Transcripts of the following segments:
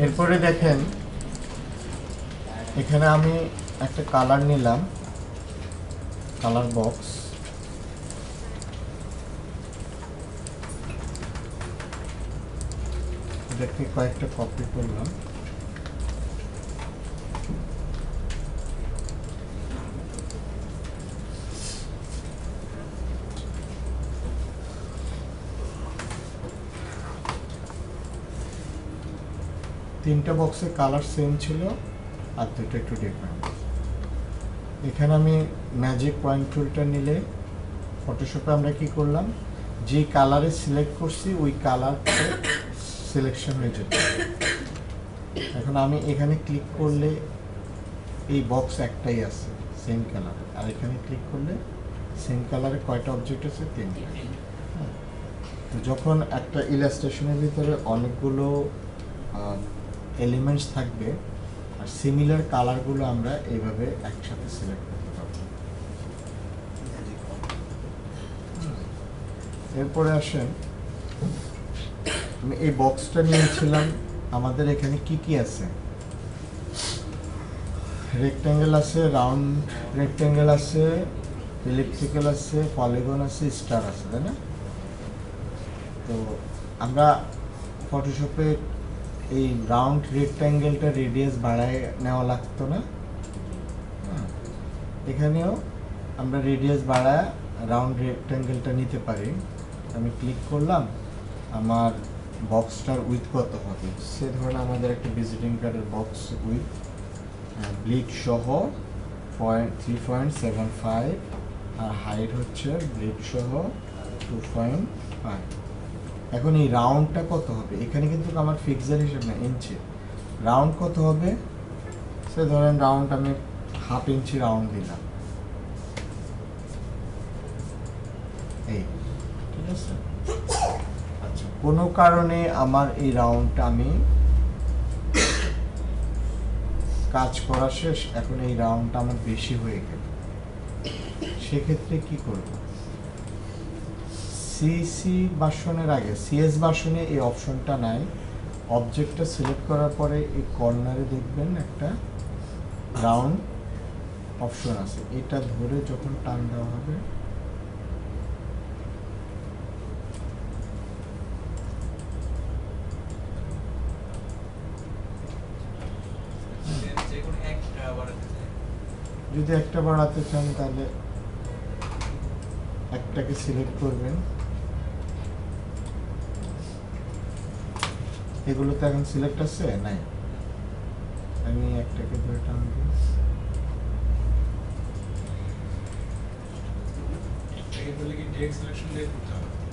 এরপরে দেখেন এখানে আমি একটা কালার নিলাম, কালার বক্স। এটাকে কয়েকটা কপি করলাম। তিনটা বক্সে কালার সেম ছিল, আর দুটো একটু ডিফারেন্ট। এখানে আমি ম্যাজিক পয়েন্ট টুলটা নিলে ফটোশপে আমরা কি করলাম, যে কালারে সিলেক্ট করছি ওই কালারটা সিলেকশন হয়ে যেত। এখন আমি এখানে ক্লিক করলে এই বক্স একটাই আছে সেম কালারে, আর এখানে ক্লিক করলে সেম কালারে কয়টা অবজেক্ট আছে? তিনটা। তো যখন একটা ইলাস্ট্রেশনের ভিতরে অনেকগুলো এলিমেন্টস থাকবে আর সিমিলার কালারগুলো আমরা এইভাবে একসাথে সিলেক্ট করতে পারবো। এরপরে আসেন, আমি এই বক্সটা নিয়েছিলাম, আমাদের এখানে কি কি আছে? রেক্ট্যাঙ্গেল আছে, রাউন্ড রেক্ট্যাঙ্গেল আছে, ইলিপটিক্যাল আছে, পলিগন আছে, স্টার আছে, তাই না? তো আমরা ফটোশপে এই রাউন্ড রেক্ট্যাঙ্গেলটা রেডিয়াস বাড়ায় নেওয়া লাগতো না? এখানেও আমরা রেডিয়াস বাড়ায় রাউন্ড রেক্ট্যাঙ্গেলটা নিতে পারি। আমি ক্লিক করলাম, আমার বক্সটার উইথ কত হবে? সে ধরুন আমাদের একটা ভিজিটিং কার্ডের বক্স উইথ ব্লিড সহ 3.75, আর হাইট হচ্ছে ব্লিড সহ 2.5। এখন এই রাউন্ডটা কত হবে? এখানে কিন্তু আমার ফিক্সার হিসেব না, ইঞ্চি। রাউন্ড কত হবে? সে ধরেন রাউন্ড আমি 1/2 ইঞ্চি রাউন্ড দিলাম, এই, ঠিক আছে। আচ্ছা, কোনো কারণে আমার এই রাউন্ডটা আমি কাজ করা শেষ, এখন এই রাউন্ডটা আমার বেশি হয়ে গেল, সেক্ষেত্রে কি করব? সিসি ভার্সনের আগে সিএস ভার্সনে এই অপশনটা নাই। অবজেক্টটা সিলেক্ট করার পরে এই কর্নারে দেখবেন একটা রাউন্ড অপশন আছে, এটা ধরে যখন টান দেওয়া হবে যদি একটা বাড়াতে চান তাহলে একটাকে সিলেক্ট করবেন। এগুলো তো এখন সিলেক্ট আছে নাই, আমি একটাকে ধরে টান দিই।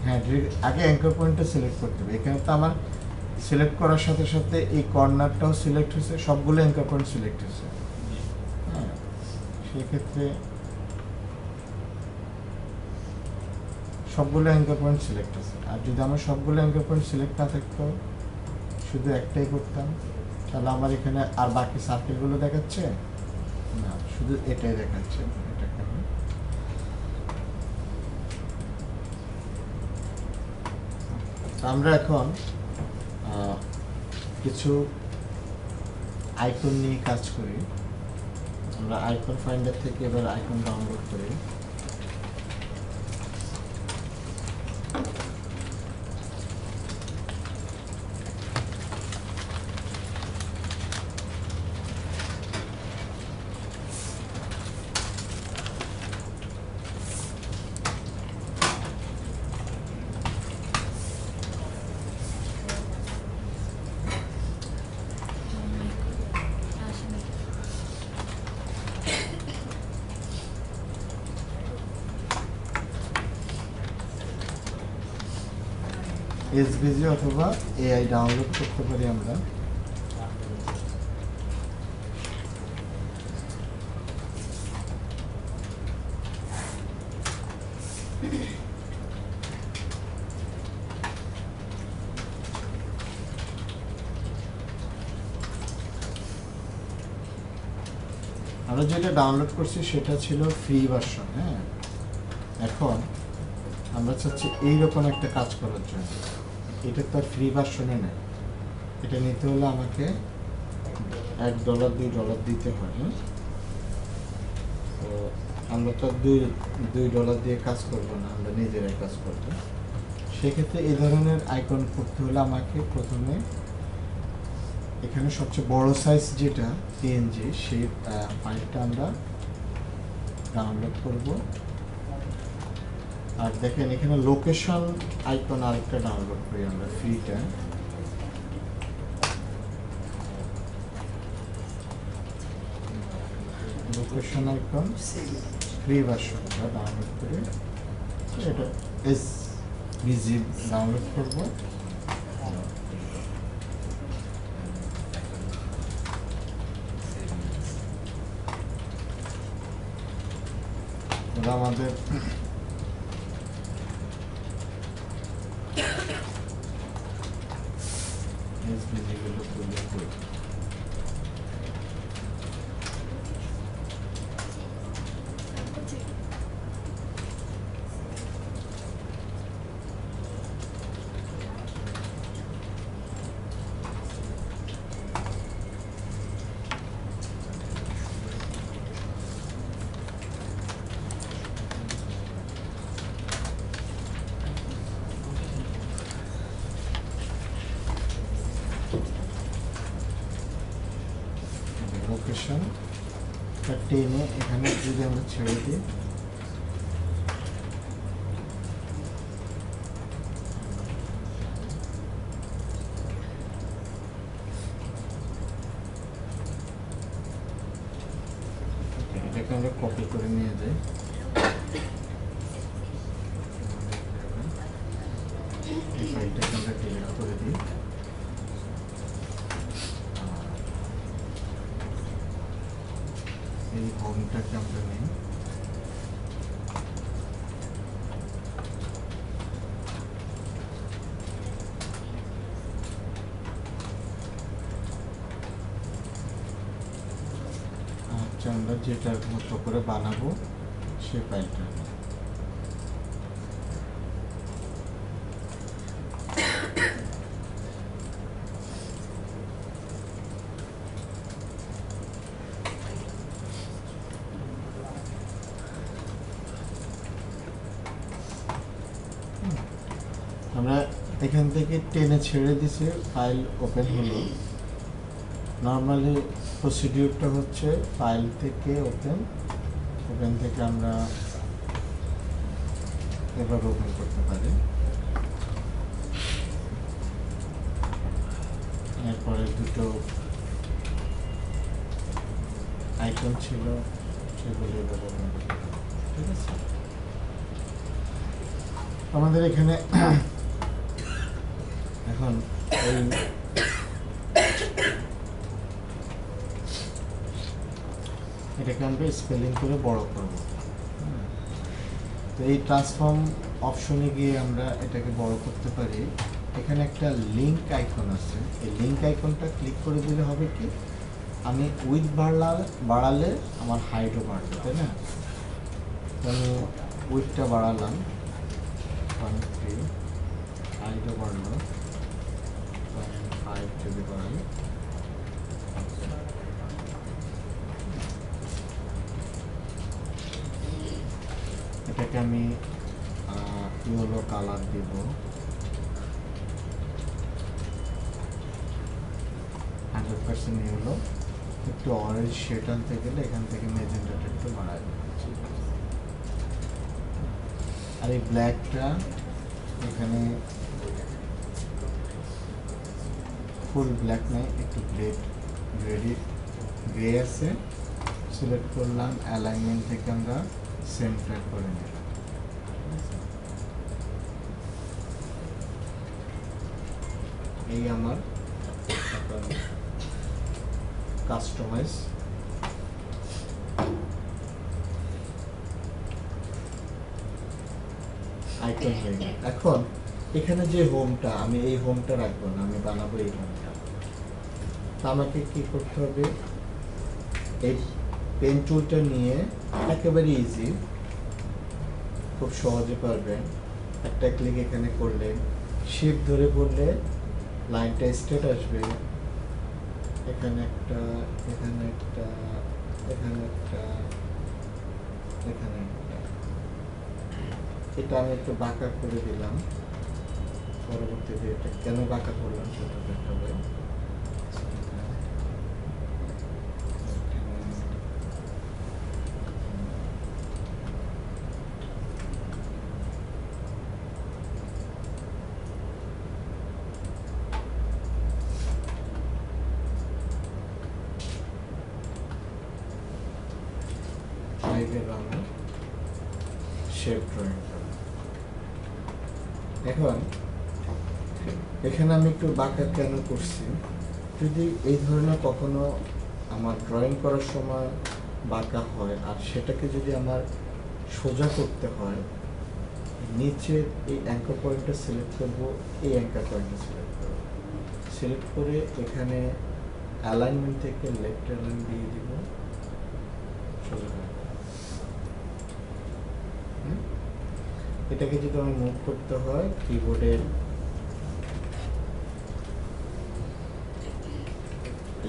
হ্যাঁ, আগে অ্যাঙ্কর পয়েন্টটা সিলেক্ট করতে হবে। এখানে তো আমার সিলেক্ট করার সাথে সাথে এই কর্নারটাও সিলেক্ট হয়েছে, সবগুলো অ্যাঙ্কর পয়েন্ট সিলেক্ট হয়েছে। হ্যাঁ, সেক্ষেত্রে সবগুলো অ্যাঙ্কর পয়েন্ট সিলেক্ট আছে। আর যদি আমার সবগুলো অ্যাঙ্কর পয়েন্ট সিলেক্ট না থাকতো, শুধু একটাই করতাম, তাহলে আমার এখানে আর বাকি সার্কেলগুলো দেখাচ্ছে না, শুধু এটাই দেখাচ্ছে। এটাকে আমি আমরা এখন কিছু আইকন নিয়ে কাজ করি। আমরা আইকন ফাইন্ডার থেকে এবার আইকন ডাউনলোড করি। এসভিজি অথবা এআই ডাউনলোড করতে পারি আমরা। আমরা যেটা ডাউনলোড করছি সেটা ছিল ফ্রি ভার্সন। হ্যাঁ, এখন আমরা চাচ্ছি এইরকম একটা কাজ করার জন্য, এটা তো আর ফ্রি ভার্সনে নেই। এটা নিতে হলে আমাকে $1 $2 দিতে হয়। তো আমরা তো $2 দিয়ে কাজ করব না, আমরা নিজেরাই কাজ করব। সেক্ষেত্রে এই ধরনের আইকন করতে হলে আমাকে প্রথমে এখানে সবচেয়ে বড় সাইজ যেটা PNG সেই ফাইলটা আমরা ডাউনলোড করব। আর দেখেন এখানে লোকেশন আইকন আরেকটা ডাউনলোড করি আমরা ফ্রিটা। লোকেশন আইকন ফ্রি ভার্সনটা ডাউনলোড করে এটা SVG ডাউনলোড করব। এটা আমাদের SVG গুলো তুলে করি। লোকেশন টেনে এখানে যদি আমরা ছেড়ে দিই, এটাকে আমরা কপি করে নিয়ে যাই। এই ফাইলটাকে আমরা ডিলিট করে দিই। এই হোমটাকে আমরা নিই। আচ্ছা, আমরা যেটার মতো করে বানাবো সেই ফাইলটা আমরা এখান থেকে টেনে ছেড়ে দিছি, ফাইল ওপেন হলো। নর্মালি প্রসিডিউরটা হচ্ছে ফাইল থেকে ওপেন থেকে আমরা এভাবে ওপেন করতে পারি। এরপরে দুটো আইকন ছিল সেগুলো এভাবে ওপেন করতে পারি। ঠিক আছে, আমাদের এখানে এখন এই এটাকে আমরা স্পেলিং করে বড় করব। তো এই ট্রান্সফর্ম অপশনে গিয়ে আমরা এটাকে বড় করতে পারি। এখানে একটা লিঙ্ক আইকন আছে, এই লিঙ্ক আইকনটা ক্লিক করে দিলে হবে কি, আমি উইথ বাড়ালে আমার হাইটও বাড়বে, তাই না? আমি উইথটা বাড়ালাম 1.3, হাইটও বাড়লো 0.5 যদি বাড়াই। এটাকে আমি ইয়েলো কালার দিব, 100% ইয়েলো। একটু অরেঞ্জ শেড আনতে গেলে এখান থেকে মেজেন্টাটা একটু বাড়াই দিচ্ছি। আর এই ব্ল্যাকটা এখানে ফুল ব্ল্যাক নাই, একটু গ্রে আছে। সিলেক্ট করলাম, অ্যালাইনমেন্ট থেকে আমরা সেন্টার করে নিলাম। এই আমার কাস্টমাইজ আইকন হয়ে গেল। এখন এখানে যে হোমটা, আমি এই হোমটা রাখবো না, আমি বানাবো এই হোমটা। তা আমাকে কি করতে হবে, এই পেন টুলটা নিয়ে একেবারে ইজি, খুব সহজে পারবেন। একটা ক্লিক এখানে করলে, শিফট ধরে পড়লে লাইনটা স্ট্রেট আসবে, এখানে একটা, এখানে একটা, এখানে একটা, এখানে একটা। এটা আমি একটু বাঁকা করে দিলাম, পরবর্তীতে এটা কেন বাঁকা করলাম সেটা দেখাবে। শেপ ড্রয়িং করা। এখন এখানে আমি একটু বাঁকা কেন করছি, যদি এই ধরনের কখনো আমার ড্রয়িং করার সময় বাঁকা হয় আর সেটাকে যদি আমার সোজা করতে হয়, নিচের এই অ্যাঙ্কার পয়েন্টটা সিলেক্ট করব, এই অ্যাঙ্কার পয়েন্টটা সিলেক্ট করব, সিলেক্ট করে এখানে অ্যালাইনমেন্ট থেকে লেফট অ্যালাইন দিয়ে দিব, সোজা হয়ে গেল। এটাকে যদি আমি মুভ করতে হয় কিবোর্ডের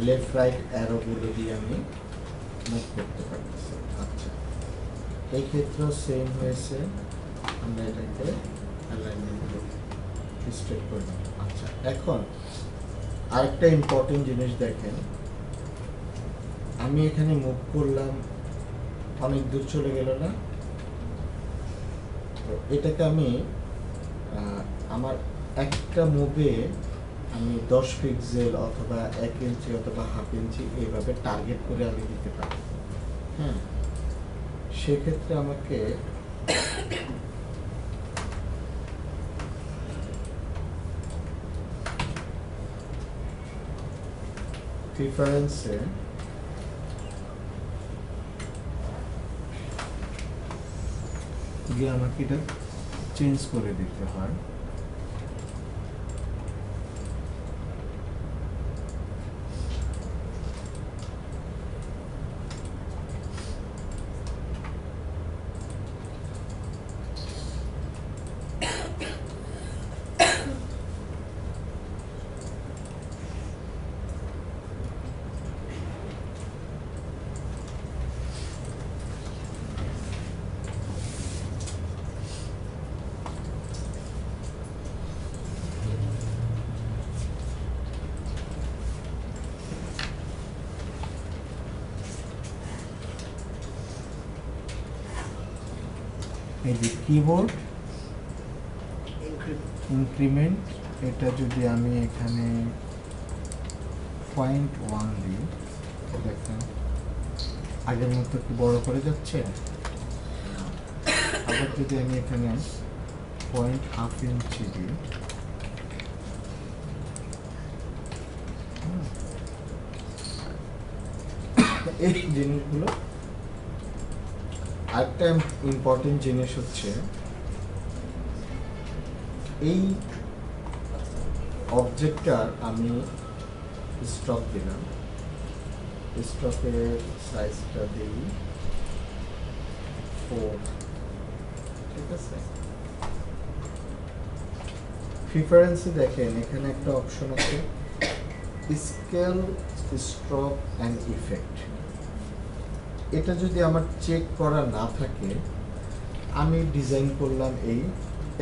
লেফট রাইট অ্যারোগুলো দিয়ে আমি মুভ করতে পারতেছি। আচ্ছা, এই ক্ষেত্রেও সেম হয়েছে, আমরা এটাকে অ্যালাইনমেন্ট স্ট্রেট করে নেব। আচ্ছা, এখন আরেকটা ইম্পর্টেন্ট জিনিস দেখেন, আমি এখানে মুভ করলাম, অনেক দূর চলে গেল না? তো এটাকে আমি আমার একটা মুভে আমি 10 পিক্সেল অথবা 1 ইঞ্চি অথবা হাফ ইঞ্চি এইভাবে টার্গেট করে আমি দিতে পারি। হ্যাঁ, সেক্ষেত্রে আমাকে প্রিফারেন্সে গিয়ে আমাকে এটা চেঞ্জ করে দিতে হয়। এই যে কিবোর্ড ইনক্রিমেন্ট, এটা যদি আমি এখানে 0.1 দিই, দেখেন আগের মতো কি বড় করে যাচ্ছে। আবার যদি আমি এখানে 0.5 ইঞ্চি দিই, এই জিনিসগুলো। আরেকটা ইম্পর্টেন্ট জিনিস হচ্ছে, এই অবজেক্টটার আমি স্টক দিলাম, স্টকের সাইজটা দিই 4, ঠিক আছে। প্রিফারেন্সে দেখেন এখানে একটা অপশন আছে, স্কেল, স্ট্রোক অ্যান্ড ইফেক্ট। এটা যদি আমার চেক করা না থাকে, আমি ডিজাইন করলাম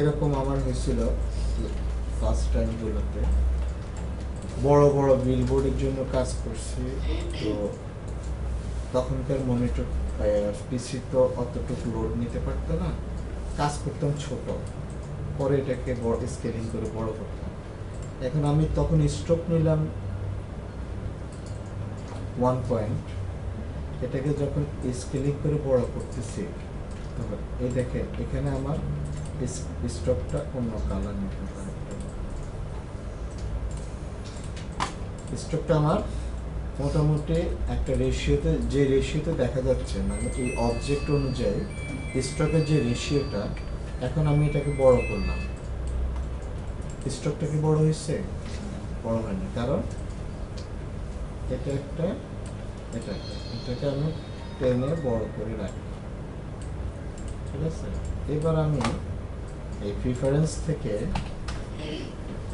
এরকম আমার হয়েছিল ফার্স্ট টাইমগুলোতে, বড় বড় বিলবোর্ডের জন্য কাজ করছি, তো তখনকার মনিটর পিসি তো অতটুকু লোড নিতে পারতো না, কাজ করতাম ছোট, পরে এটাকে বড় স্কেলিং করে বড় করতাম। এখন আমি তখন স্ট্রোক নিলাম 1 পয়েন্ট, এটাকে যখন স্কেলিং করে বড় করতেছি, এই দেখেন এখানে আমার স্ট্রোকটা অন্য কালার নিতে পারে, স্ট্রোকটা আমার মোটামুটি একটা রেশিওতে, যে রেশিওতে দেখা যাচ্ছে, মানে এই অবজেক্ট অনুযায়ী স্ট্রোকের যে রেশিওটা, এখন আমি এটাকে বড় করলাম, স্ট্রোকটা কি বড় হয়েছে? বড় হয়নি, কারণ এটা একটা, এটাকে আমি টেনে বড় করে রাখি, ঠিক আছে। এবার আমি এই প্রিফারেন্স থেকে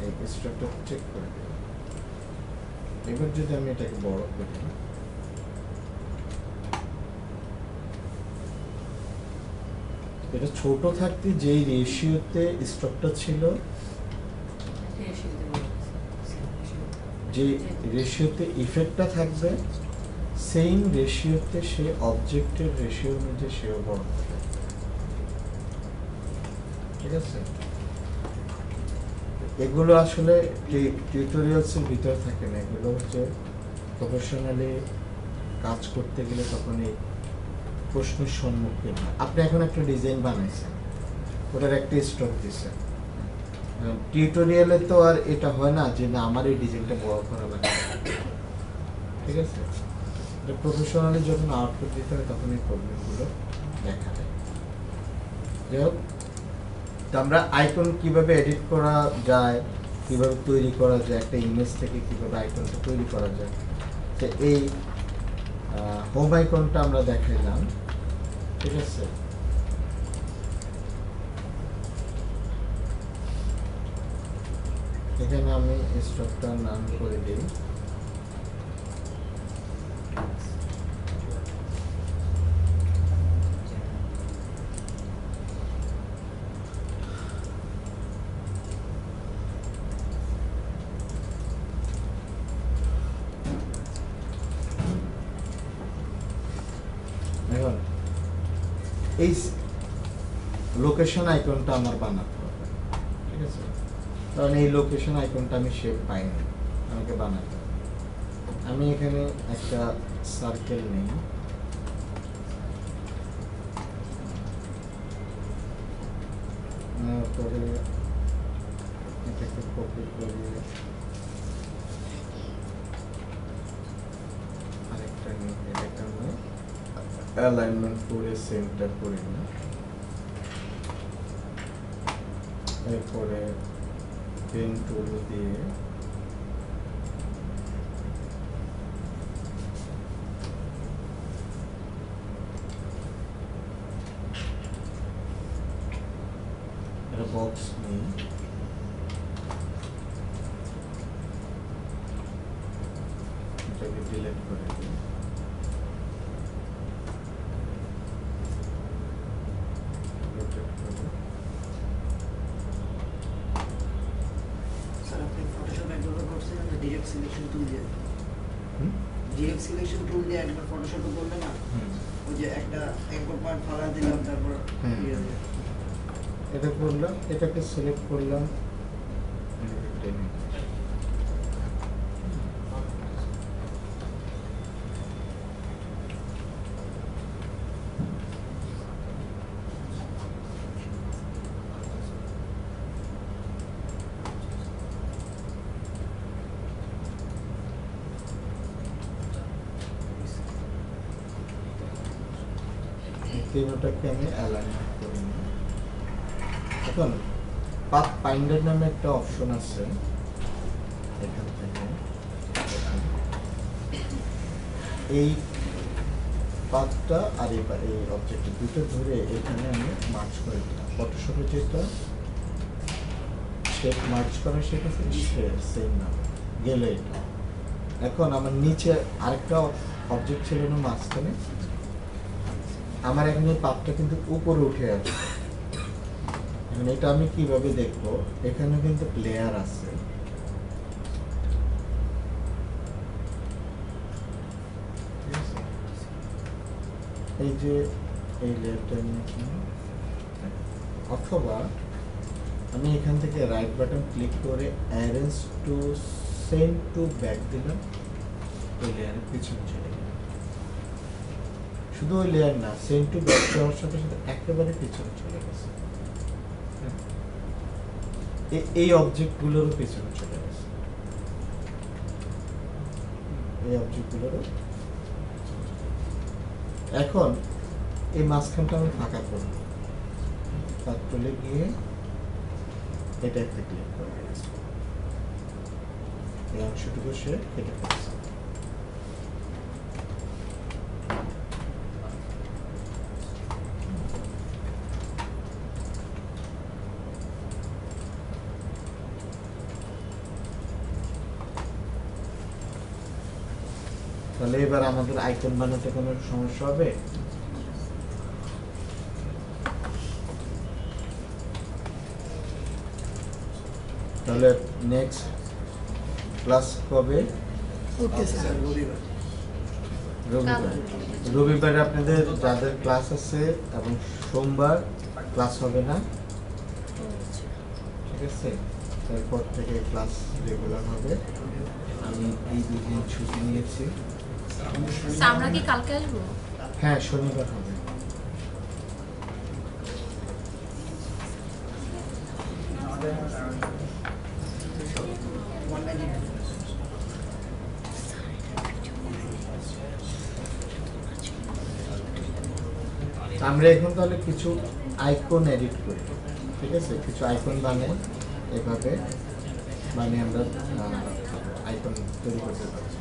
এই স্ট্রাকচার চেক করে দেব। এবার যদি আমি এটাকে বড় করি, এটা ছোট থাকতে যেই রেশিওতে স্টকটা ছিল, যে রেশিওতে ইফেক্টটা থাকবে, সেম রেশিওতে সে অবজেক্টের রেশিও অনুযায়ী সেও বড় হবে। ঠিক আছে, এগুলো আসলে টিউটোরিয়ালসের ভিতরে থাকে না, এগুলো হচ্ছে প্রফেশনালি কাজ করতে গেলে তখন এই প্রশ্নের সম্মুখীন হয়। আপনি এখন একটা ডিজাইন বানাইছেন, ওটার একটা স্টক দিচ্ছেন, টিউটোরিয়ালে তো আর এটা হয় না যে না আমার এই ডিজাইনটা বড় করা লাগে। ঠিক আছে, এটা প্রফেশনালি যখন আউটপুট দিতে হয় তখন এই প্রবলেমগুলো দেখা যায়। যাই হোক, তো আমরা আইকন কিভাবে এডিট করা যায়, কিভাবে তৈরি করা যায়, একটা ইমেজ থেকে কিভাবে আইকনটা তৈরি করা যায়, তো এই হোম আইকনটা আমরা দেখাইলাম। ঠিক আছে, এখানে আমি স্টকটার নাম করে দিই এখন এই লোকেশন আইকনটা আমার বানাতে হবে। ঠিক আছে, কারণ এই লোকেশন আইকনটা আমি শেপ পাইনি, আমাকে বানাতে হবে। আমি এখানে একটা সার্কেল নেই, পরে এটাকে কপি করে আরেকটা নিই, এটাকে আমরা অ্যালাইনমেন্ট করে সেন্টার করে নিই। এরপরে পেন টুল দিয়ে একটা বক্স নিই, এটাকে ডিলিট করে দিই। ডিরেক্ট সিলেকশন টুল দিয়ে ডিরেক্ট সিলেকশন টুল দিয়ে একবার ফটোশপে করলে না, ওই যে একটা একবার পয়েন্ট ফালা দিলাম, তারপর এটা করলাম, এটাকে সিলেক্ট করলাম, তিনটাকে আমি অ্যালাইনমেন্ট করে নিই। এখন পাথ ফাইন্ডার নামে একটা অপশন আছে, এখান থেকে এই পাথটা আর এই অবজেক্ট দুটো ধরে এখানে আমি মার্চ করে দিলাম। ফটোশপে যেটা শেপ মার্চ করা সেটাতে সেম নাম গেল এটা। এখন আমার নিচে আরেকটা অবজেক্ট ছিল না মাঝখানে, আমার এখন এই পাথটা কিন্তু উপরে উঠে আসছে। এখন এটা আমি কিভাবে দেখবো, এখানে কিন্তু লেয়ার আছে, এই যে এই লেয়ারটা অথবা আমি এখান থেকে রাইট বাটন ক্লিক করে arrange to send to back দিলাম, ওই লেয়ারের পিছনে চলে গেল। শুধু ওই লেয়ার না, সেন্ড টু ব্যাক দেওয়ার সাথে সাথে একেবারে পিছনে চলে গেছে, এই অবজেক্টগুলোরও পিছনে চলে গেছে, এই অবজেক্টগুলোরও। এখন এই মাঝখানটা আমি ফাঁকা করব, তার চলে গিয়ে এটা একটা ক্লিক করব, এই অংশটুকু সে কেটে ফেলছে। তাহলে এবার আমাদের আইকন বানাতে কোনো সমস্যা হবে? তাহলে নেক্সট ক্লাস কবে? Okay sir. রবিবার। রবিবার। রবিবারে আপনাদের যাদের ক্লাস আছে এবং সোমবার ক্লাস হবে না, ঠিক আছে? তারপর থেকে ক্লাস রেগুলার হবে। আমি এই 2 দিন ছুটি নিয়েছি। স্যার, আমরা কি কালকে আসবো? হ্যাঁ, শনিবার হবে। আমরা এখন তাহলে কিছু আইকন এডিট করি, ঠিক আছে? কিছু আইকন বানাই, এভাবে বানিয়ে আমরা আইকন তৈরি করতে পারছি।